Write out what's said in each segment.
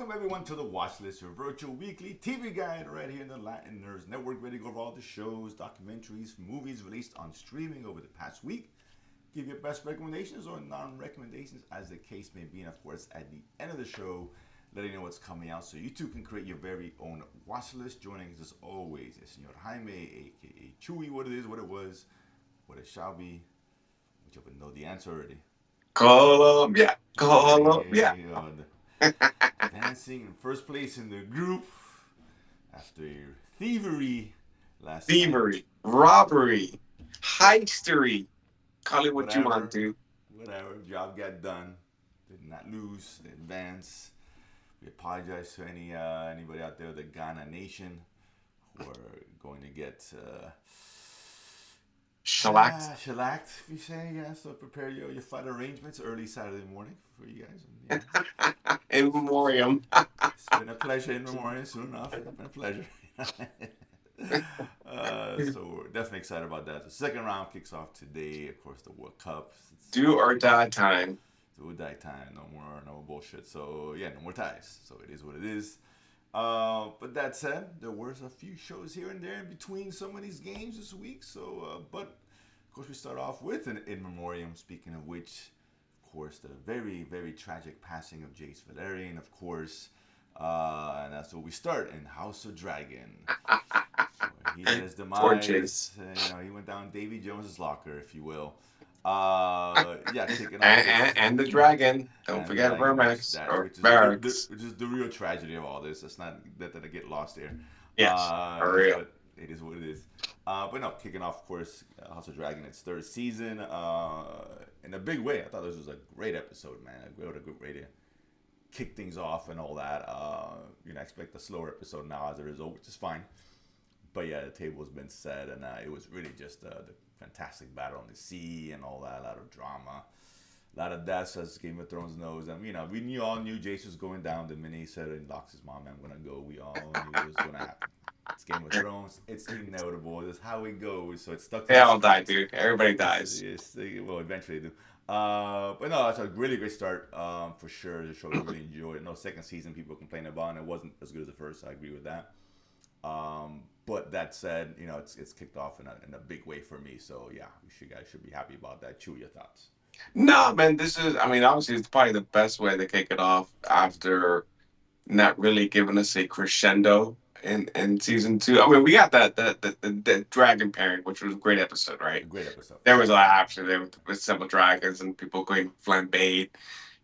Welcome everyone to the Watchlist, your virtual weekly TV guide right here in the Latin Nerds Network, ready to go over all the shows, documentaries, movies released on streaming over the past week. Give your best recommendations or non-recommendations as the case may be, and of course at the end of the show, letting you know what's coming out so you too can create your very own watchlist. Joining us as always is Senor Jaime, aka Chewy, what it is, what it was, what it shall be, which you would know the answer already. Colombia, Colombia. Hey, advancing in first place in the group after thievery last night. Thievery, robbery, heistery. Call it what you want, Whatever, dude. whatever. Job got done. Did not lose. They advance. We apologize to anybody out there, the Ghana Nation, who are going to get Shellacked. shellacked, if you say, yeah. So prepare your flight arrangements early Saturday morning for you guys. And, In memoriam. it's been a pleasure in memoriam. Soon enough, it's been a pleasure. So we're definitely excited about that. The second round kicks off today. Of course, the World Cup. It's Do or die time. do or die time. No more bullshit. So yeah, no more ties. So it is what it is. But that said, there were a few shows here and there in between some of these games this week. So, but of course, we start off with an in memoriam. Speaking of which, of course, the very, very tragic passing of Jace Valerian. Of course, and that's where we start in House of Dragon. He had his Poor demise. Jace. He went down Davy Jones's locker, if you will. Yeah, kicking off And the dragon. Don't and the forget dragon, Vermax or which is Barracks. which is the real tragedy of all this. Let's not let that get lost here. Yes, for real. But it is what it is. But no, kicking off, of course, House of Dragon, its third season, in a big way. I thought this was a great episode, man. What a good way to kick things off and all that. I expect a slower episode now as a result, which is fine. But yeah, the table's been set, and it was really just the fantastic battle on the sea and all that. A lot of drama, a lot of deaths, as Game of Thrones knows. And we all knew Jace was going down the minute he said it and locks his mom, "I'm gonna go." We all knew it was gonna happen. It's Game of Thrones. It's inevitable. It's how it goes. So it's stuck to They the all die, script. dude. Everybody dies. Well, eventually they do. But no, it's a really great start for sure. The show I really enjoyed it. No, second season people complain about, and it wasn't as good as the first. I agree with that. But that said, it's kicked off in a big way for me. So yeah, you guys should be happy about that. Chew your thoughts. No, man, obviously, it's probably the best way to kick it off after not really giving us a crescendo in season two. I mean, we got the dragon parent, which was a great episode, A right? great episode. There was a lot after there with several dragons and people going flambéed.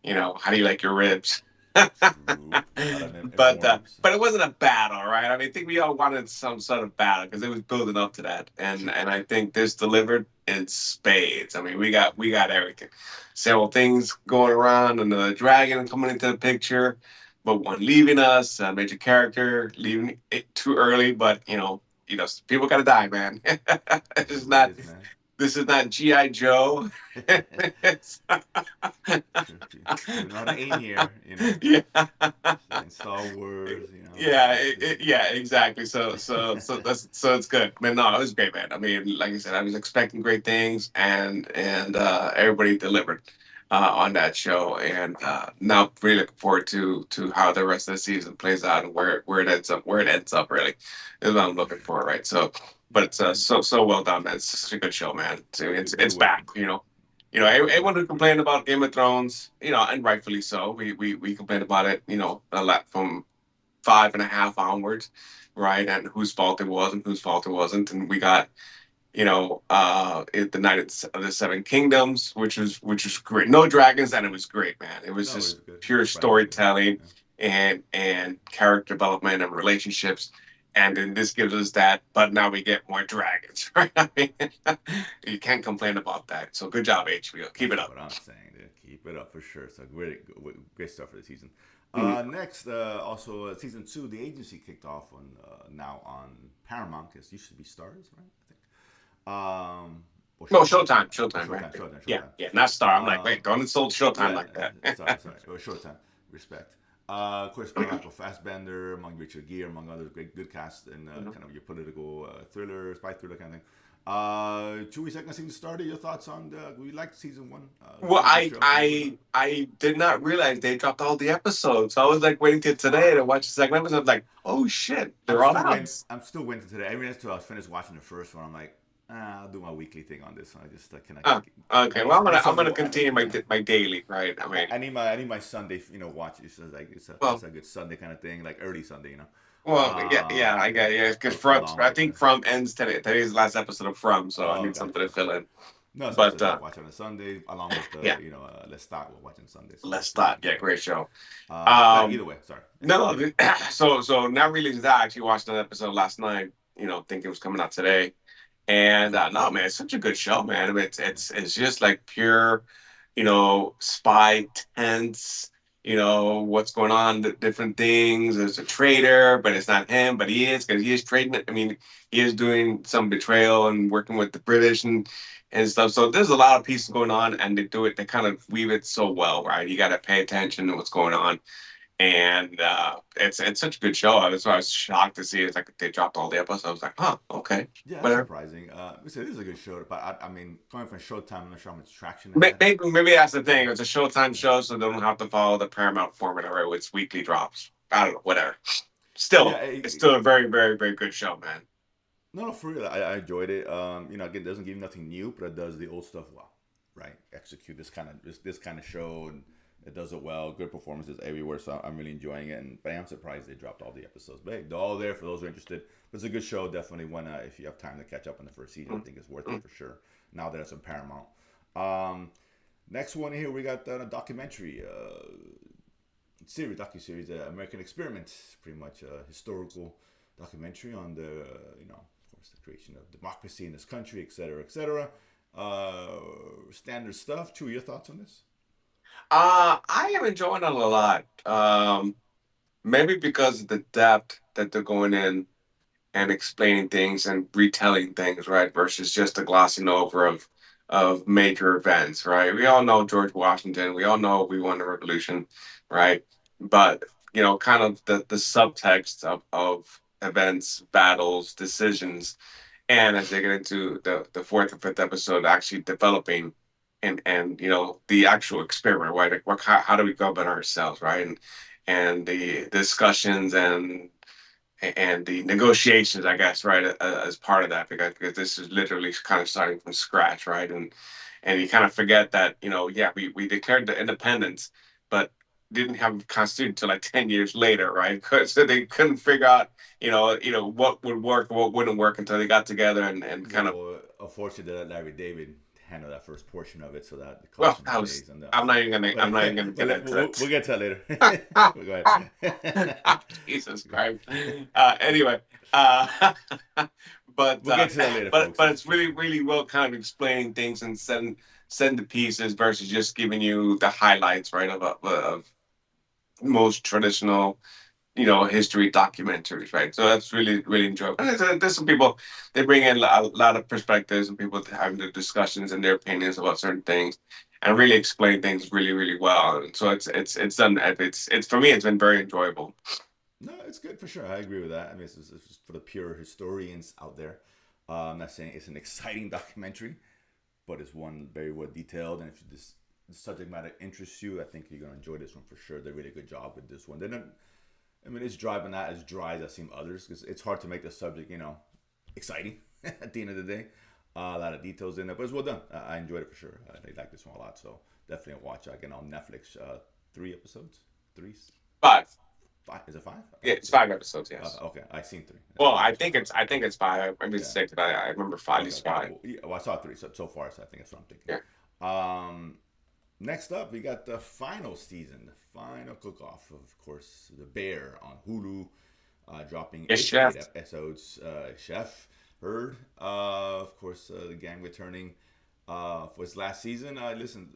How do you like your ribs? True. A lot of but memoriams. but it wasn't a battle, right? I mean, I think we all wanted some sort of battle because it was building up to that, and True. and I think this delivered in spades. I mean, we got everything, several things going around, and the dragon coming into the picture, but one leaving us, a major character leaving it too early, but people gotta die, man. It This is is what it not is, man. this is not GI Joe. It's- True. We know how to aim here. yeah. In Star Wars. Yeah, exactly. So it's good. Man, no, it was great, man. I mean, like I said, I was expecting great things, and everybody delivered on that show, and now really looking forward to how the rest of the season plays out and where it ends up. Really, is what I'm looking for, right? So, but it's so well done, man. It's such a good show, man. So Good it's way. back. Everyone who complained about Game of Thrones, and rightfully so. We complained about it, a lot from five and a half onwards, right? And whose fault it was and whose fault it wasn't. And we got, the Night of the Seven Kingdoms, which was great. No dragons, and it was great, man. It was No, it's just good. pure Surprisingly. storytelling Yeah. and character development and relationships. And then this gives us that, but now we get more dragons, right? I mean, you can't complain about that. So good job, HBO. Keep it That's up. what I'm saying, dude. Keep it up for sure. So great stuff for the season. Mm. Next, also season 2, The Agency kicked off on now on Paramount. Because it used to be Stars, right? I think. Or No, Showtime. Showtime, right? Yeah, Showtime. yeah, not Star. I'm like, Uh, wait, don't insult Showtime yeah, like that. sorry. It was Showtime. Respect. Of course, Michael Fassbender, among Richard Gere, among others, great good cast and kind of your political thriller, spy thriller kind of thing. Chewy, second season started. Your thoughts on the? We liked season one. Well, Good show. Good going on. I did not realize they dropped all the episodes. So I was like waiting till today to watch the second episode. Like, oh shit, they're all out. I'm still waiting today. I mean, until I finished watching the first one, I'm like, I'll do my weekly thing on this one. I just can Oh, I okay. need Well, need I'm something gonna to. continue my daily. Right. I mean, I need my Sunday, watch. It's well, a good Sunday kind of thing, like early Sunday, yeah. I got yeah. Because from along I with think the. From ends today. Today's the last episode of From, so I Oh, need gotcha. something to fill in. No, so But I watch on a Sunday along with yeah, Let's Start. We're watching Sunday, so let's that's a start. good Yeah, show. great show. But Um, either way, sorry. Yeah, no, continue. so not really that. I actually watched an episode last night. Thinking it was coming out today. And no, man, it's such a good show, man. I mean, it's just like pure, spy tense. What's going on, the different things. There's a traitor, but it's not him, but he is because he is trading it. I mean, he is doing some betrayal and working with the British and stuff. So there's a lot of pieces going on, and they do it. They kind of weave it so well, right? You got to pay attention to what's going on, and it's such a good show. I was shocked to see it. Like they dropped all the episodes. I was like, oh, okay, Yeah, that's whatever. surprising. We said this is a good show, but I mean, coming from Showtime, I'm not sure how much traction it had. Maybe that's the Yeah, thing. It's a Showtime yeah, show, so they don't have to follow the Paramount format, right? It's weekly drops. I don't know, whatever. yeah. Still, it's still a very, very, very good show, man. No, no, for real, I enjoyed it. Again, it doesn't give you nothing new, but it does the old stuff well, right? Execute this kind of show, and it does it well. Good performances everywhere, so I'm really enjoying it. But I am surprised they dropped all the episodes. But hey, they're all there for those who are interested. But it's a good show. Definitely one if you have time to catch up on the first season, I think it's worth it for sure. Now that it's on Paramount. Um, Next one here, we got a documentary docu series, American Experiment, pretty much a historical documentary on the of course the creation of democracy in this country, etc., etc. Standard stuff. Chew, your thoughts on this? I am enjoying it a lot. Maybe because of the depth that they're going in and explaining things and retelling things, right? Versus just a glossing over of major events, right? We all know George Washington. We all know we won the revolution, right? But kind of the subtext of events, battles, decisions, and as they get into the fourth or fifth episode, actually developing and the actual experiment, right? Like how do we go about ourselves, right? And the discussions and the negotiations, I guess, right, as part of that, because this is literally kind of starting from scratch, right, and you kind of forget that, yeah, we declared the independence, but didn't have a constitution until like 10 years later, right? So they couldn't figure out, what would work and what wouldn't work until they got together and kind of. Well, unfortunately, that Larry David handled that first portion of it, so that Well, cost him that was. days and I'm so. not even gonna. But I'm not even gonna get into we'll it. get to that later. Go ahead. Jesus Christ. Anyway, uh, but We'll get to that later, folks. but it's really really well kind of explaining things and send the pieces versus just giving you the highlights, right, of most traditional history documentaries, right? So that's really really enjoyable. And there's some people, they bring in a lot of perspectives and people having the discussions and their opinions about certain things and really explain things really really well. And so it's done. It's for me, it's been very enjoyable. No, it's good for sure. I agree with that. I mean, it's just for the pure historians out there. I'm not saying it's an exciting documentary, but it's one very well detailed. And if this the subject matter interests you, I think you're gonna enjoy this one for sure. They did a really good job with this one. They're not, I mean, it's dry, but not as dry as I've seen others because it's hard to make the subject, exciting at the end of the day. A lot of details in there, but it's well done. I enjoyed it for sure. I like this one a lot, so definitely watch it again on Netflix. 3 episodes, three, Five. five. Is it five? Yeah, it's 5 episodes. Yes. Okay, I seen three. Well, I just want to. I think it's five. I mean Yeah. six, but I remember five. At Okay. least Okay. five. Well, yeah, well, I saw three so far, so I think that's what I'm thinking. Yeah. Next up, we got the final season, the final cook-off. Of course, The Bear on Hulu, dropping Yes, its chef. 8 episodes. Chef heard, of course, the gang returning for its last season. Listen,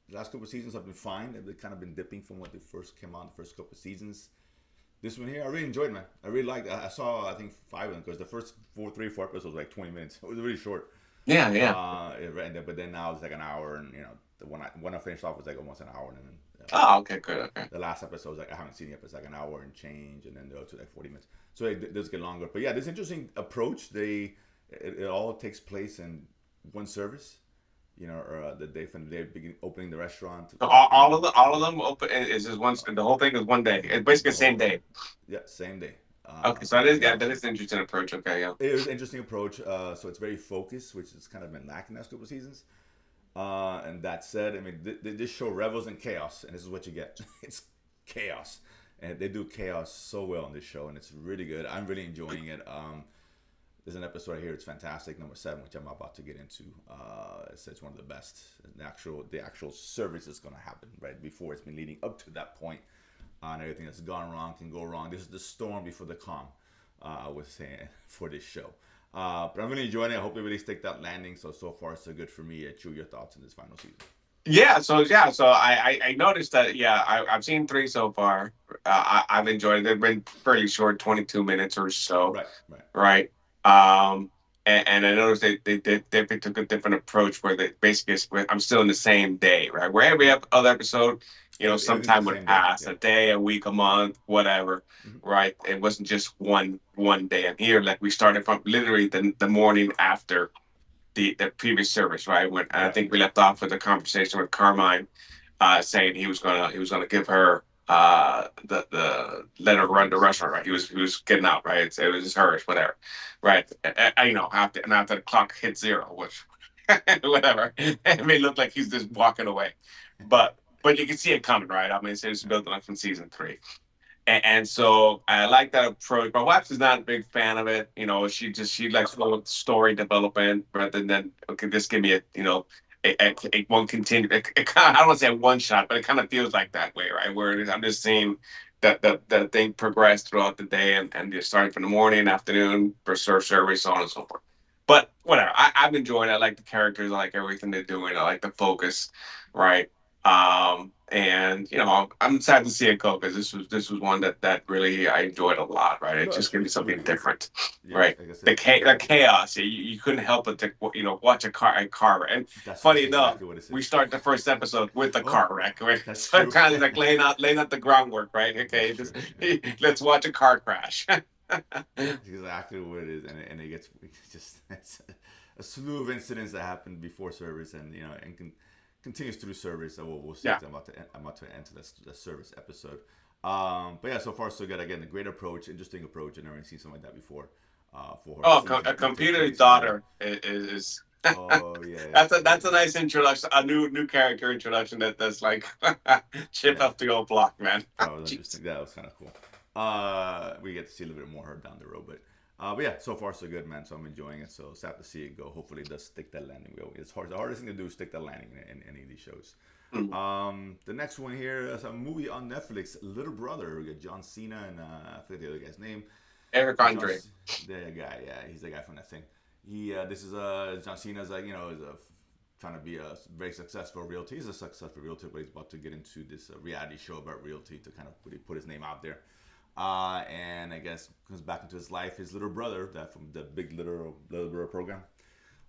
the last couple of seasons have been fine. They've kind of been dipping from what they first came out. The first couple of seasons. This one here, I really enjoyed, man. I really liked. I saw, I think, 5 of them because the first 4 episodes were like 20 minutes. It was really short. Yeah, yeah. But then now it's like an hour, and the one I finished off was like almost an hour, and then Oh, okay, good. Okay. the last episode was like I haven't seen it, but it's like an hour and change, and then the other two like 40 minutes. So it does get longer. But yeah, this interesting approach. They It all takes place in one service. Or the day from the day begin opening the restaurant So to all of them open is just one. The whole thing is one day. It's basically the the same whole day. yeah, same day. Okay, so So that it's is, yeah, not. that is an interesting approach. Okay, yeah. It was an interesting approach. So it's very focused, which has kind of been lacking the last couple of seasons. And that said, I mean, this show revels in chaos, and this is what you get. It's chaos, and they do chaos so well on this show, and it's really good. I'm really enjoying it. There's an episode right here. It's fantastic, number 7, which I'm about to get into. It's one of the best. The actual service is going to happen right before it's been leading up to that point, and everything that's gone wrong can go wrong. This is the storm before the calm. I was saying for this show. But I'm really enjoying it. I hope they really stick that landing. So far so good for me. Chew your thoughts in this final season. So I noticed that. Yeah, I've seen 3 so far. I've enjoyed it. They've been fairly short, 22 minutes or so, Right, right. right? Um, and I noticed they took a different approach where they basically I'm still in the same day, right? Where every other episode, Everything's the sometime would same day. pass, Yeah. a day, a week, a month, whatever, Mm-hmm. right? It wasn't just one day. And here, like we started from literally the morning after the previous service, right? When I Right, think we right. left off with a conversation with Carmine, saying he was gonna give her the let her run the Yes, restaurant, yes. right? He was getting out, right? It was just hers, whatever, right? After the clock hit 0, which whatever, it may look like he's just walking away, but you can see it coming, right? I mean, it's Yeah. building up from season 3. And so I like that approach. My wife is not a big fan of it. She likes more story development rather than, okay, just give me a one continue. It kind of, I don't want to say a one shot, but it kind of feels like that way, right? Where I'm just seeing that thing progress throughout the day, and you're starting from the morning, afternoon, for service, so on and so forth. But whatever, I've enjoyed it. I like the characters. I like everything they're doing. I like the focus, right? And I'm sad to see it go, because this was one that really I enjoyed a lot, right? It No, just gave me it's really something good. different, Yeah, right? like I said, The, it's the very good. chaos, you couldn't help but to watch a car wreck. And That's funny enough, exactly what it we is. start the first episode with the Oh, car wreck, right? that's So it true. kind of like laying out the groundwork, right? That's Okay, true. just Yeah. let's watch a car crash. That's exactly what it is, and it's just it's a slew of incidents that happened before service, and continues through service. So we'll see. Yeah. I'm about to enter the service episode. But yeah, so far so good. Again, a great approach, interesting approach. I've never seen something like that before. For Oh, season a to take computer place in a day. daughter is Oh yeah, that's a yeah. nice introduction, a new character introduction that's like chip Yeah. off the old block, man. That was Jeez. interesting. That was kind of cool. We get to see a little bit more of her down the road, but yeah, so far so good, man. So I'm enjoying it. So sad to see it go. Hopefully, it does stick that landing. It's hard. The hardest thing to do is stick that landing in any of these shows. Mm. The next one here is a movie on Netflix, Little Brother. We got John Cena and I forget the other guy's name. Eric John, Andre. the guy, yeah, he's the guy from that thing. This is John Cena's like is trying to be a very successful realty. He's a successful realtor, but he's about to get into this reality show about realty to kind of put his name out there. And I guess comes back into his life. His little brother, that from the Big Little Brother program,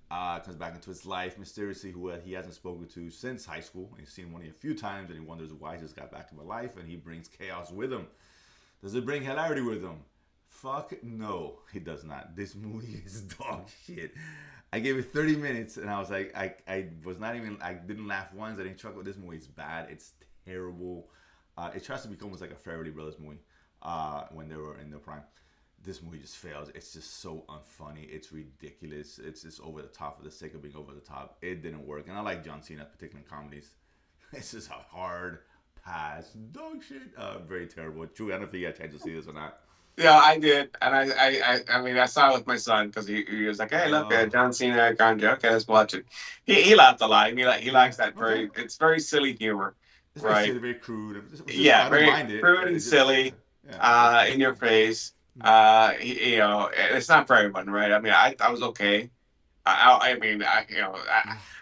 comes back into his life mysteriously, who he hasn't spoken to since high school. He's seen him only a few times, and he wonders why he just got back to my life, and he brings chaos with him. Does it bring hilarity with him? Fuck no, he does not. This movie is dog shit. I gave it 30 minutes, and I was like, I was not even, I didn't laugh once. I didn't chuckle. This movie is bad. It's terrible. It tries to become almost like a Farrelly Brothers movie when they were in their prime. This movie just fails. It's just so unfunny. It's ridiculous. It's just over the top for the sake of being over the top. It didn't work. And I like John Cena, particularly in comedies. It's just a hard pass. Dog shit. Very terrible. True, I don't know if you got a chance to see this or not. Yeah, I did, and I mean, I saw it with my son because he was like, "Hey, look, Uh, John Cena, Eric Andre. Okay, let's watch it." He laughed a lot. He yeah, likes that okay. it's very silly humor, It's very right? silly, very crude. It's just, Yeah, I don't very mind it. crude and It's just, silly, yeah, it's just, in your face. It's not for everyone, right? I mean, I was okay. I mean,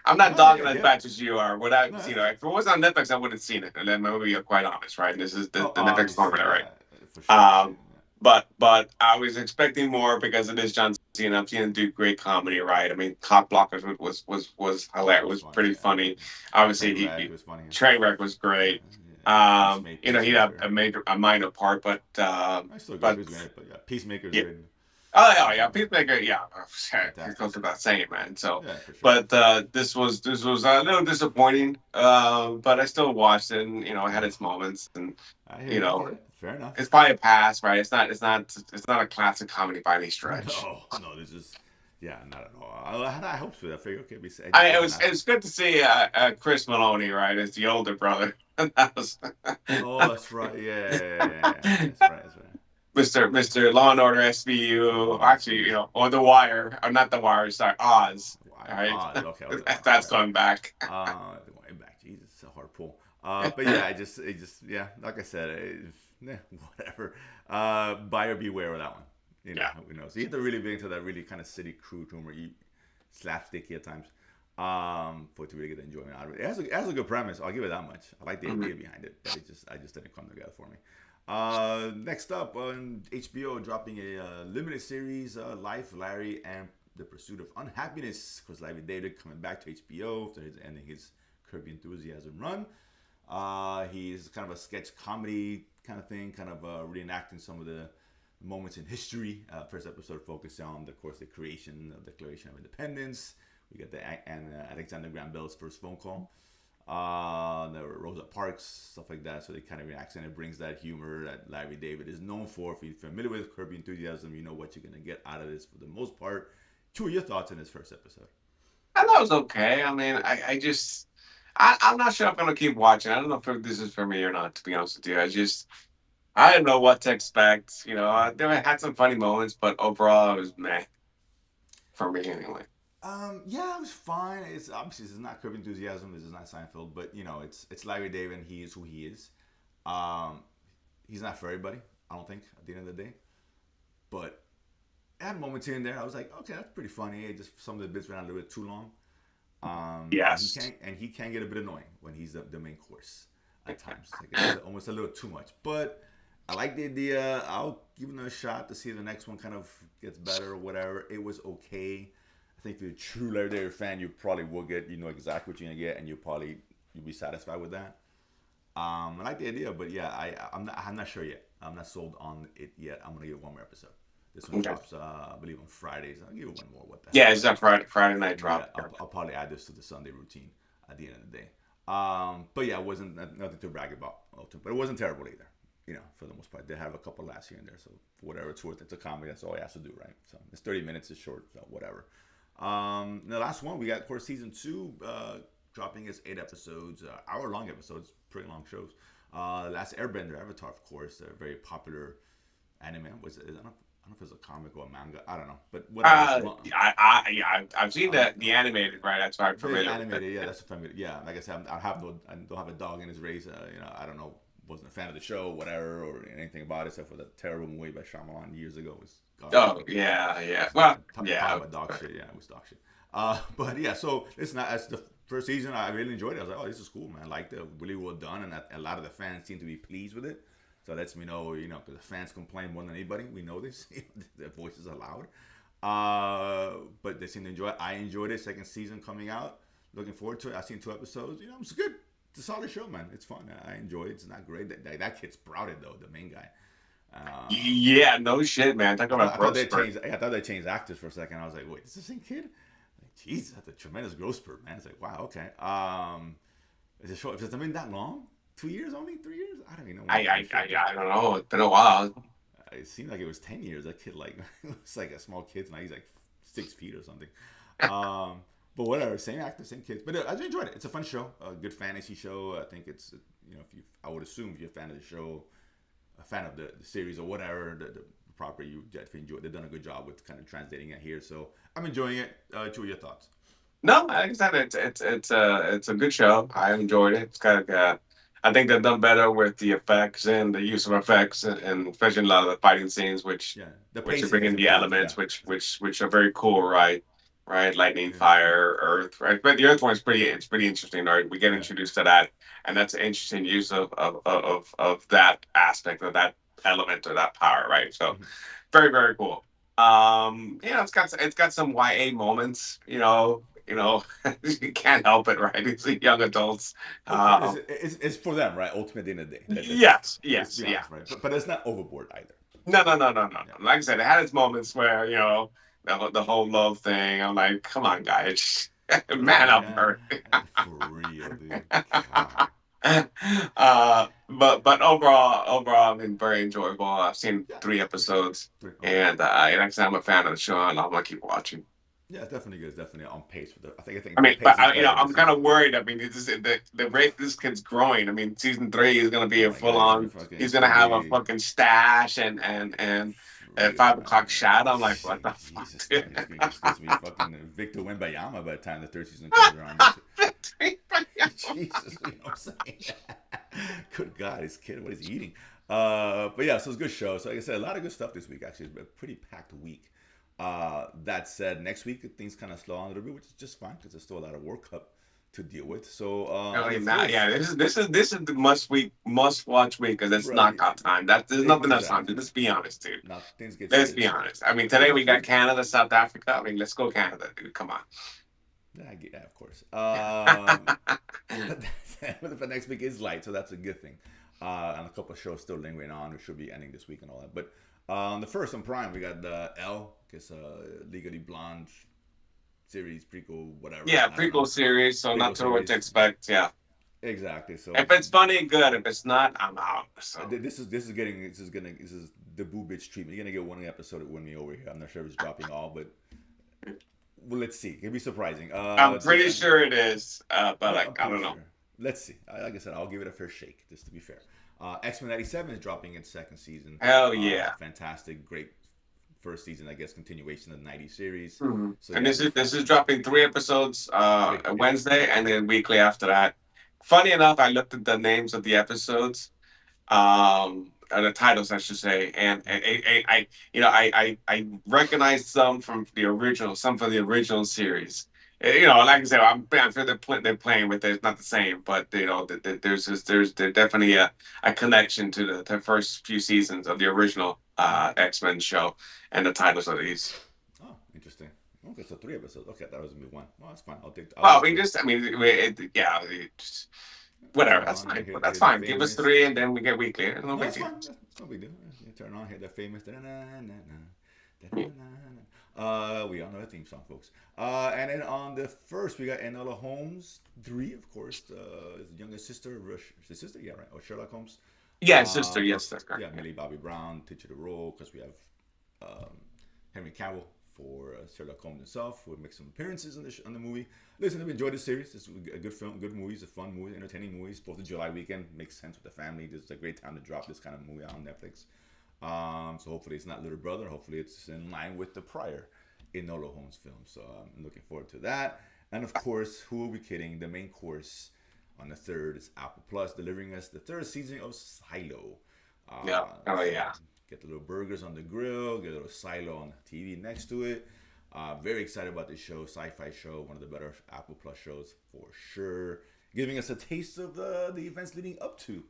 I'm not no, dogging I as get it. much as you are. Without, No, if it was on Netflix, I would have seen it. And then maybe you're quite honest, right? And this is oh, the Netflix obviously, formula, right? yeah, for sure. Yeah, Um, but I was expecting more because it is John Cena. I've seen him do great comedy, right? I mean, Cock Blockers was oh, it hilarious. was Was funny. pretty Yeah, funny. Obviously, Trainwreck was funny. Trainwreck was great. Yeah, He'd have Peacemaker. a minor part, I still good. but Peacemaker, but yeah, Peacemaker's yeah, good. Oh yeah, yeah, Peacemaker, yeah, it Fantastic. goes without saying, man. So, Yeah, for sure. but this was a little disappointing, but I still watched it, and it had Oh, its moments, and I hear you you. I know, get it. Fair enough. it's probably a pass, right? It's not a classic comedy by any stretch. No, no, this is, yeah, not at all. I had high hopes for that. I figured, okay, it just I it wasn't was as. it was good to see Chris Maloney, right, as the older brother. That was Oh, that's right. Yeah, yeah, yeah, yeah, yeah. That's right. That's right. Mr. Law and Order Mr. SVU, Lawrence actually, view. or The Wire, or not The Wire, sorry, Oz. Why? All right, Ah, okay. I was like, oh, that's whatever. going back. Way back. Jesus, it's a hard pull. But yeah, yeah, like I said, whatever. Buyer beware with that one. Yeah. Who knows? You have to really be into that really kind of city crude humor, slapsticky at times, for it to really get the enjoyment out of it. It has a good premise. I'll give it that much. I like the Mhm. idea behind it, but I just didn't come together for me. Next up on HBO, dropping a limited series, Life, Larry, and the Pursuit of Unhappiness. Because Larry David coming back to HBO after ending his Curb Your Enthusiasm run. He's kind of a sketch comedy kind of thing, kind of reenacting some of the moments in history. First episode focused on, of course, the creation of the Declaration of Independence. We got and Alexander Graham Bell's first phone call. The Rosa Parks, stuff like that. So they kind of reacts, and it brings that humor that Larry David is known for. If you're familiar with Curb Your Enthusiasm, you know what you're gonna get out of this for the most part. Two of your thoughts in this first episode. I thought it was okay. I mean, I just, I'm not sure I'm gonna keep watching. I don't know if this is for me or not. To be honest with you, I didn't know what to expect. There had some funny moments, but overall, it was meh for me anyway. Yeah, it was fine. It's obviously it's not Curb Your Enthusiasm. This is not Seinfeld, but it's Larry David. And he is who he is. Um, he's not for everybody. I don't think at the end of the day, but I had moments here and there. I was like, okay, that's pretty funny. It just some of the bits ran a little bit too long. And he Yes. can get a bit annoying when he's the main course at times. Like it's almost a little too much. But I like the idea. I'll give it a shot to see if the next one kind of gets better or whatever. It was okay. I think if you're a true Larry David fan, you probably will get, exactly what you're gonna get, and you'll be satisfied with that. I like the idea, but yeah, I'm not sure yet. I'm not sold on it yet. I'm gonna give it one more episode. This one Okay. drops, I believe, on Fridays. I'll give it one more. What the Yeah, hell? it's that Friday night But yeah, drop. I'll probably add this to the Sunday routine at the end of the day. But yeah, it wasn't nothing to brag about. But it wasn't terrible either. For the most part, they have a couple laughs here and there. So for whatever it's worth, it's a comedy. That's all he has to do, right? So it's 30 minutes. It's short. So whatever. The last one we got, of course, season 2, dropping its 8 episodes, hour-long episodes, pretty long shows. Last Airbender, Avatar, of course, a very popular anime. I don't know if it's a comic or a manga. I don't know, but whatever. Yeah, I've seen Um, the animated, right? That's why I'm the familiar with it. animated, yeah, that's a familiar. Yeah, like I said, I don't have a dog in his race. I don't know, wasn't a fan of the show, whatever, or anything about it, except for that terrible movie by Shyamalan years ago. It was garbage, Oh but yeah, yeah. it's not Well, talk yeah. about dog shit. Yeah, it was dog shit. But yeah, so it's not as the first season. I really enjoyed it. I was like, oh, this is cool, man. I liked it. Really well done, and a lot of the fans seem to be pleased with it. So that lets me know, because the fans complain more than anybody. We know this. Their voices are loud. But they seem to enjoy it. I enjoyed it. Second season coming out. Looking forward to it. I've seen 2 episodes. It's good. It's a solid show, man. It's fun. I enjoy it. It's not great. That kid's sprouted though. The main guy. Uh, Yeah, no shit, man. Talk about I thought growth they spurt. changed. I thought they changed actors for a second. I was like, wait, is this the same kid? Like, Jesus, that's a tremendous growth spurt, man. It's like, wow, okay. Is it short? Has it been that long? 2 years only? 3 years? I don't even know when I, the I, first show I, came. I don't know. It's been a while. It seemed like it was 10 years. That kid, like, it was like a small kid. Now he's like 6 feet or something. But whatever, same actor, same kids. But I enjoyed it. It's a fun show, a good fantasy show. I think it's, I would assume if you're a fan of the show, a fan of the series or whatever, the property, you definitely enjoy it. They've done a good job with kind of translating it here. So I'm enjoying it. Two of your thoughts. No, like I said, it's a good show. I enjoyed it. It's kind of I think they've done better with the effects and the use of effects, and especially in a lot of the fighting scenes, which Yeah, the which are pacing has bringing the improved. elements, Yeah, which are very cool, right? Right, lightning, yeah, fire, earth, right? But the earth one is pretty interesting, right? We get yeah. introduced to that, and that's an interesting use of that aspect of that element or that power, right? So Mm-hmm. very very cool. It's got some YA moments, you can't help it, right? It's young adults. Of course, Um, it's for them, right? Ultimately, at the end of the day, that's yes, let's yes, be yeah. honest, right? But it's not overboard either. No, no, no, no, no, Yeah. no. Like I said, it had its moments where the whole love thing. I'm like, come on, guys, man up, Yeah. Bert. For real, dude. God. But overall, I mean, very enjoyable. I've seen Yeah, 3 episodes, for sure. Okay. and like I said, I'm a fan of the show, and I'm gonna keep watching. Yeah, it's definitely good. It's definitely on pace for the. I I think mean, the but pace is better I'm this kind season. of worried. I mean, the rate this kid's growing. I mean, season 3 is gonna Oh be a my God, full on. He's it's gonna gonna have a be fucking stash and for a real, 5 o'clock man. shot. I'm like, what the fuck, Jesus, dude? man, it's gonna be fucking Victor Wembanyama by the time the third season comes around. Jesus, you know what I'm saying? Good God, this kid, what is he eating? But yeah, so it's a good show. So like I said, a lot of good stuff this week. Actually, it's been a pretty packed week. That said, next week things kind of slow down a little bit, which is just fine because there's still a lot of World Cup to deal with. So on Really the not. Yeah, first, this is the must watch week because it's right, knockout time. There's nothing else on. exactly. Dude. Let's be honest, dude. Now things get Let's be serious. honest. I mean, It is today what we it got is. Canada, South Africa. I mean, let's go Canada, dude. Come on. Yeah, I get that, of course. But, but next week is light, so that's a good thing. And a couple of shows still lingering on, which should be ending this week and all that. But on the first on Prime, we got the L, I guess Legally Blonde series, prequel, whatever. Yeah, I don't know. prequel series, so not Prequel sure what to series. expect. Yeah, Exactly. So if it's funny, good. If it's not, I'm out. So this is the boo bitch treatment. You're gonna get one episode of Win Me Over here. I'm not sure if it's dropping all, but well, let's see. It'll be surprising. I'm pretty sure it is, but Yeah, I'm like I pretty don't know. sure. Let's see. Like I said, I'll give it a fair shake, just to be fair. X-Men 97 is dropping its second season. Hell yeah. Fantastic, great first season, I guess, continuation of the 90s series. Hmm. So And yeah, this is dropping 3 episodes three. a Yep. Wednesday, and then weekly after that. Funny enough, I looked at the names of the episodes, the titles, I should say, and I recognized some from the original, some from the original series. Like I said, I'm sure they're playing with it. It's not the same, but there's definitely a connection to the first few seasons of the original X-Men show and the titles of these. Oh, interesting. Okay, so 3 episodes. Okay, that was gonna be one. Well, that's fine. I'll Well, watch it. yeah, whatever. Turn That's on, fine. hear, But that's hear the fine. Give us famous. 3, and then we get weekly. It's no No, big that's deal. fine. That's no big deal. You turn on, hear the famous. Yeah. We all know the theme song, folks. And then on the first, we got Enola Holmes 3, of course, his youngest sister, his sister, yeah, right, or Sherlock Holmes. Yeah, sister. Yes, Plus, that's correct. yeah, Millie Bobby Brown, teacher the role, because we have um, Henry Cavill for Sherlock Holmes himself, who would make some appearances on the movie. Listen, I've enjoyed the series. This is a good film, good movies, a fun movie, entertaining movies. Both the July weekend makes sense with the family. This is a great time to drop this kind of movie on Netflix. So hopefully it's not Little Brother. Hopefully it's in line with the prior Enola Holmes film. So I'm looking forward to that. And of course, who will be kidding? The main course on the third is Apple Plus, delivering us the third season of Silo. Yeah. Oh So yeah. get the little burgers on the grill, get a little Silo on the TV next to it. Very excited about this show, sci-fi show, one of the better Apple Plus shows for sure. Giving us a taste of the events leading up to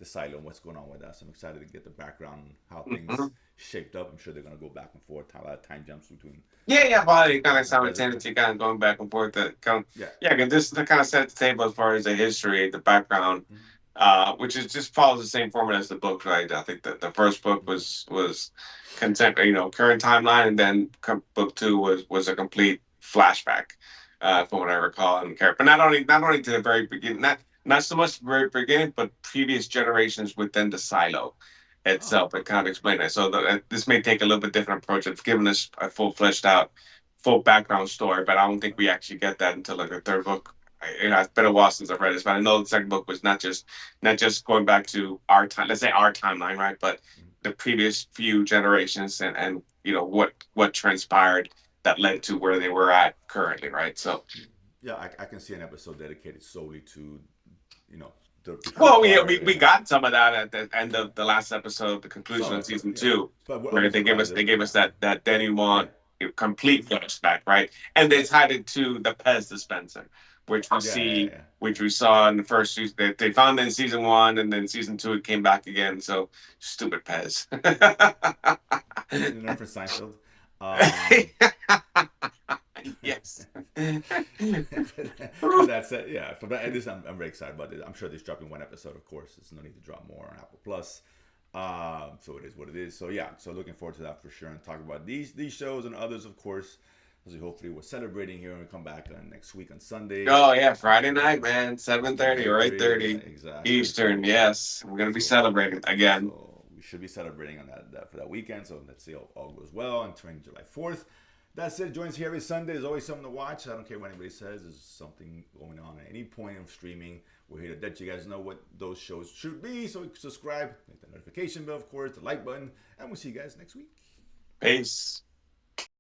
the Silo and what's going on with that. So I'm excited to get the background, how things Hmm. shaped up. I'm sure they're going to go back and forth, a lot of time jumps between Yeah. Probably kind of past and present. simultaneously, kind of going back and forth. Yeah. Yeah, because this kind of sets the table as far as the history, the background, Mhm. which is just follows the same format as the book, right? I think that the first book was current timeline, and then book 2 was a complete flashback, from what I recall and care. But not only to the very beginning, not so much the very beginning, but previous generations within the silo Oh, itself. It kind of okay. explained it. So this may take a little bit different approach of giving us a full fleshed out, full background story. But I don't think we actually get that until like the third book. It's been a while since I've read this, but I know the second book was not just going back to our time, let's say our timeline, right? But the previous few generations and what transpired that led to where they were at currently, right? So, Yeah, I can see an episode dedicated solely to, you know, the before well, we, prior. we got some of that at the end of the last episode, the conclusion Some of of it, season yeah. 2, But I where wouldn't they give us surprise they it. gave Yeah. us that Yeah. denouement, complete flashback, right? And they Yeah. tied it to the Pez dispenser, which we Yeah. Yeah. see, Yeah. which we saw in the first season. They found it in season 1, and then season 2 it came back again. So stupid Pez. In reference Seinfeld. Um, Yes. but that's it. Yeah. But at least I'm very excited about it. I'm sure they're dropping one episode, of course. There's no need to drop more on Apple Plus. So it is what it is. So yeah, so looking forward to that for sure, and talk about these shows and others, of course. As we hopefully we're celebrating here, and we come back on next week on Sunday. Oh yeah, Friday After night, man, after 7:30 or 9:30, 8:30 exactly. Eastern. Yes, we're gonna be So celebrating again. so we should be celebrating on that for that weekend. So let's see how all goes well until July 4th. That's it. Join us here every Sunday. There's always something to watch. I don't care what anybody says. There's something going on at any point of streaming. We're here to let you guys know what those shows should be. So subscribe, hit the notification bell, of course, the like button, and we'll see you guys next week. Peace.